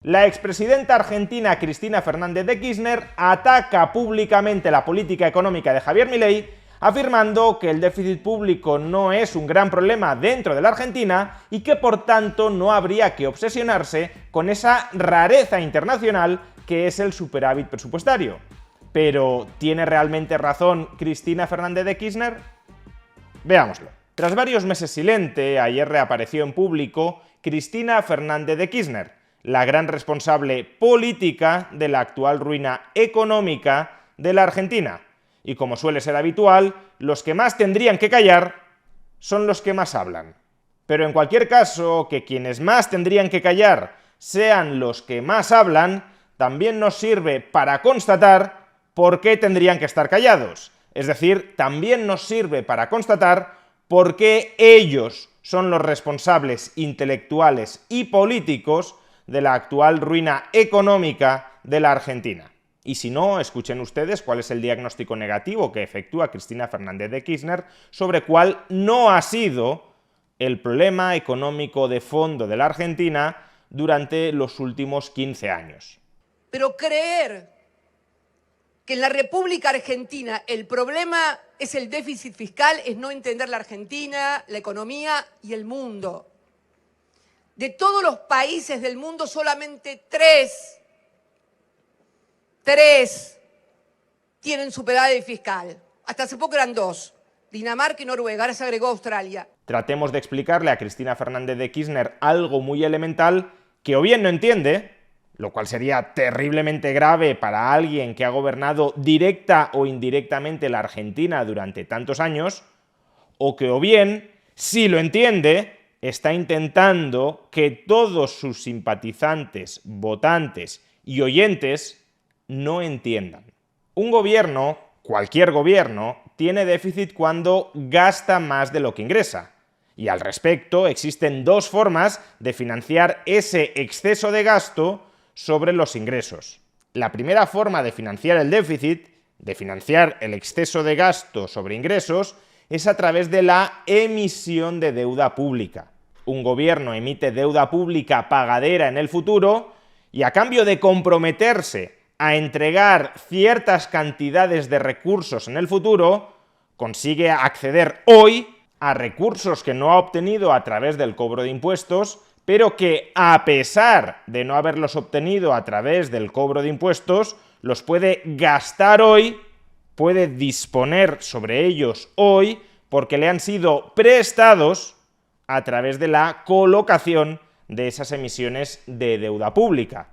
La expresidenta argentina Cristina Fernández de Kirchner ataca públicamente la política económica de Javier Milei, afirmando que el déficit público no es un gran problema dentro de la Argentina y que por tanto no habría que obsesionarse con esa rareza internacional que es el superávit presupuestario. Pero, ¿tiene realmente razón Cristina Fernández de Kirchner? Veámoslo. Tras varios meses silente, ayer reapareció en público Cristina Fernández de Kirchner, la gran responsable política de la actual ruina económica de la Argentina. Y como suele ser habitual, los que más tendrían que callar son los que más hablan. Pero en cualquier caso, que quienes más tendrían que callar sean los que más hablan, también nos sirve para constatar por qué tendrían que estar callados. Es decir, también nos sirve para constatar por qué ellos son los responsables intelectuales y políticos de la actual ruina económica de la Argentina. Y si no, escuchen ustedes cuál es el diagnóstico negativo que efectúa Cristina Fernández de Kirchner sobre cuál no ha sido el problema económico de fondo de la Argentina durante los últimos 15 años. Pero creer que en la República Argentina el problema es el déficit fiscal es no entender la Argentina, la economía y el mundo. De todos los países del mundo, solamente tres tienen superávit fiscal. Hasta hace poco eran 2, Dinamarca y Noruega, ahora se agregó Australia. Tratemos de explicarle a Cristina Fernández de Kirchner algo muy elemental que o bien no entiende, lo cual sería terriblemente grave para alguien que ha gobernado directa o indirectamente la Argentina durante tantos años, o que o bien, si lo entiende, está intentando que todos sus simpatizantes, votantes y oyentes no entiendan. Un gobierno, cualquier gobierno, tiene déficit cuando gasta más de lo que ingresa. Y al respecto existen dos formas de financiar ese exceso de gasto sobre los ingresos. La primera forma de financiar el déficit, de financiar el exceso de gasto sobre ingresos, es a través de la emisión de deuda pública. Un gobierno emite deuda pública pagadera en el futuro y a cambio de comprometerse a entregar ciertas cantidades de recursos en el futuro, consigue acceder hoy a recursos que no ha obtenido a través del cobro de impuestos, pero que a pesar de no haberlos obtenido a través del cobro de impuestos, los puede gastar hoy, puede disponer sobre ellos hoy, porque le han sido prestados a través de la colocación de esas emisiones de deuda pública.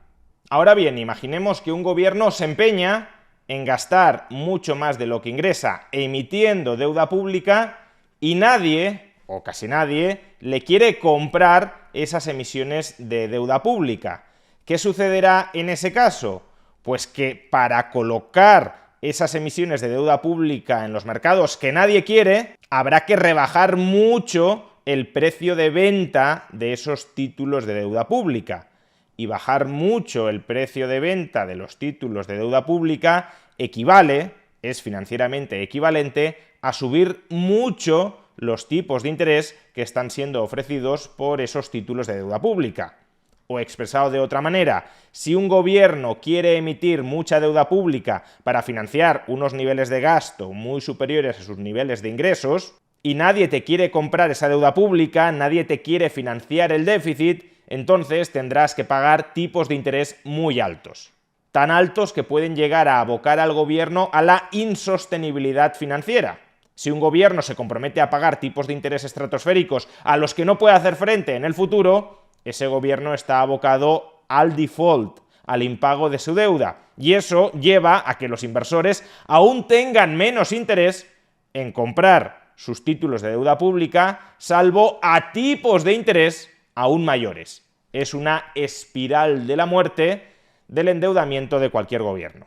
Ahora bien, imaginemos que un gobierno se empeña en gastar mucho más de lo que ingresa emitiendo deuda pública y nadie, o casi nadie, le quiere comprar esas emisiones de deuda pública. ¿Qué sucederá en ese caso? Pues que para colocar esas emisiones de deuda pública en los mercados que nadie quiere, habrá que rebajar mucho el precio de venta de esos títulos de deuda pública. Y bajar mucho el precio de venta de los títulos de deuda pública es financieramente equivalente a subir mucho los tipos de interés que están siendo ofrecidos por esos títulos de deuda pública. O expresado de otra manera, si un gobierno quiere emitir mucha deuda pública para financiar unos niveles de gasto muy superiores a sus niveles de ingresos, y nadie te quiere comprar esa deuda pública, nadie te quiere financiar el déficit, entonces tendrás que pagar tipos de interés muy altos. Tan altos que pueden llegar a abocar al gobierno a la insostenibilidad financiera. Si un gobierno se compromete a pagar tipos de interés estratosféricos a los que no puede hacer frente en el futuro, ese gobierno está abocado al default, al impago de su deuda. Y eso lleva a que los inversores aún tengan menos interés en comprar sus títulos de deuda pública, salvo a tipos de interés aún mayores. Es una espiral de la muerte del endeudamiento de cualquier gobierno.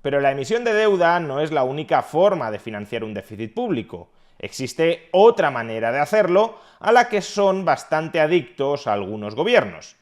Pero la emisión de deuda no es la única forma de financiar un déficit público. Existe otra manera de hacerlo a la que son bastante adictos algunos gobiernos.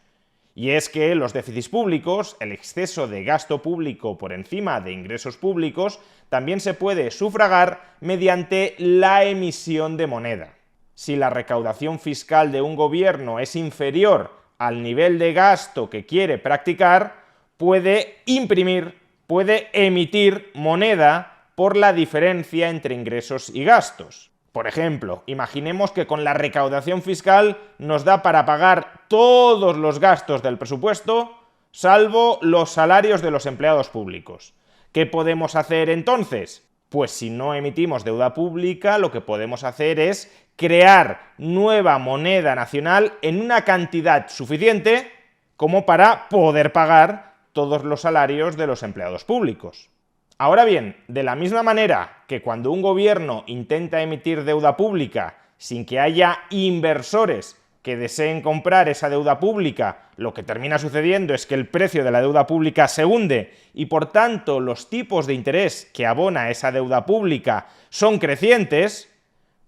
Y es que los déficits públicos, el exceso de gasto público por encima de ingresos públicos, también se puede sufragar mediante la emisión de moneda. Si la recaudación fiscal de un gobierno es inferior al nivel de gasto que quiere practicar, puede imprimir, puede emitir moneda por la diferencia entre ingresos y gastos. Por ejemplo, imaginemos que con la recaudación fiscal nos da para pagar todos los gastos del presupuesto, salvo los salarios de los empleados públicos. ¿Qué podemos hacer entonces? Pues si no emitimos deuda pública, lo que podemos hacer es crear nueva moneda nacional en una cantidad suficiente como para poder pagar todos los salarios de los empleados públicos. Ahora bien, de la misma manera que cuando un gobierno intenta emitir deuda pública sin que haya inversores que deseen comprar esa deuda pública, lo que termina sucediendo es que el precio de la deuda pública se hunde y por tanto los tipos de interés que abona esa deuda pública son crecientes,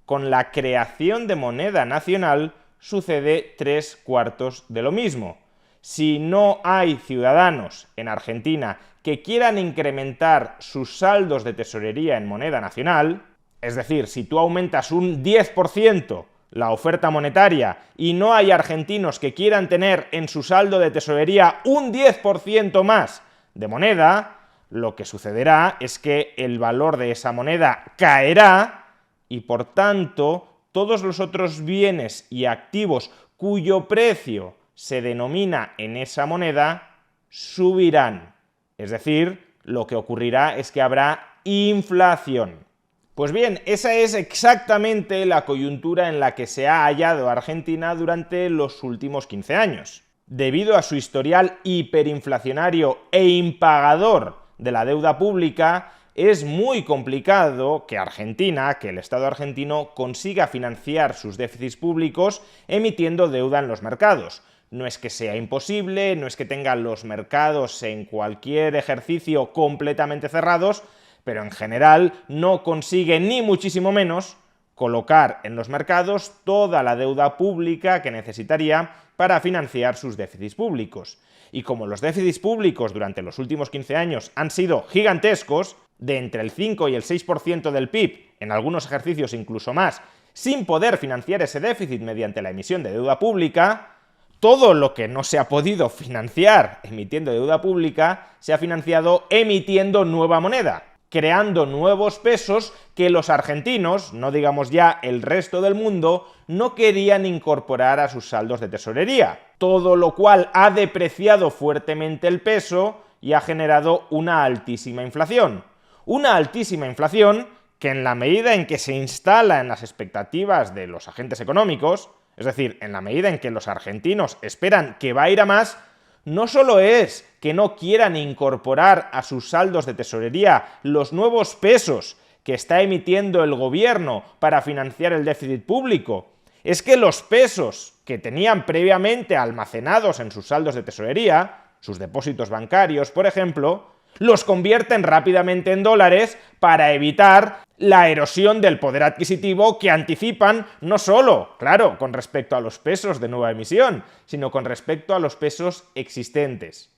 con la creación de moneda nacional sucede 3/4 de lo mismo. Si no hay ciudadanos en Argentina que quieran incrementar sus saldos de tesorería en moneda nacional, es decir, si tú aumentas un 10% la oferta monetaria y no hay argentinos que quieran tener en su saldo de tesorería un 10% más de moneda, lo que sucederá es que el valor de esa moneda caerá y por tanto todos los otros bienes y activos cuyo precio se denomina en esa moneda subirán. Es decir, lo que ocurrirá es que habrá inflación. Pues bien, esa es exactamente la coyuntura en la que se ha hallado Argentina durante los últimos 15 años. Debido a su historial hiperinflacionario e impagador de la deuda pública, es muy complicado que Argentina, que el Estado argentino, consiga financiar sus déficits públicos emitiendo deuda en los mercados. No es que sea imposible, no es que tengan los mercados en cualquier ejercicio completamente cerrados, pero en general no consigue ni muchísimo menos colocar en los mercados toda la deuda pública que necesitaría para financiar sus déficits públicos. Y como los déficits públicos durante los últimos 15 años han sido gigantescos, de entre el 5 y el 6% del PIB, en algunos ejercicios incluso más, sin poder financiar ese déficit mediante la emisión de deuda pública, todo lo que no se ha podido financiar emitiendo deuda pública se ha financiado emitiendo nueva moneda, creando nuevos pesos que los argentinos, no digamos ya el resto del mundo, no querían incorporar a sus saldos de tesorería, todo lo cual ha depreciado fuertemente el peso y ha generado una altísima inflación. Una altísima inflación que en la medida en que se instala en las expectativas de los agentes económicos, es decir, en la medida en que los argentinos esperan que va a ir a más, no solo es que no quieran incorporar a sus saldos de tesorería los nuevos pesos que está emitiendo el gobierno para financiar el déficit público, es que los pesos que tenían previamente almacenados en sus saldos de tesorería, sus depósitos bancarios, por ejemplo, los convierten rápidamente en dólares para evitar la erosión del poder adquisitivo que anticipan no solo, claro, con respecto a los pesos de nueva emisión, sino con respecto a los pesos existentes.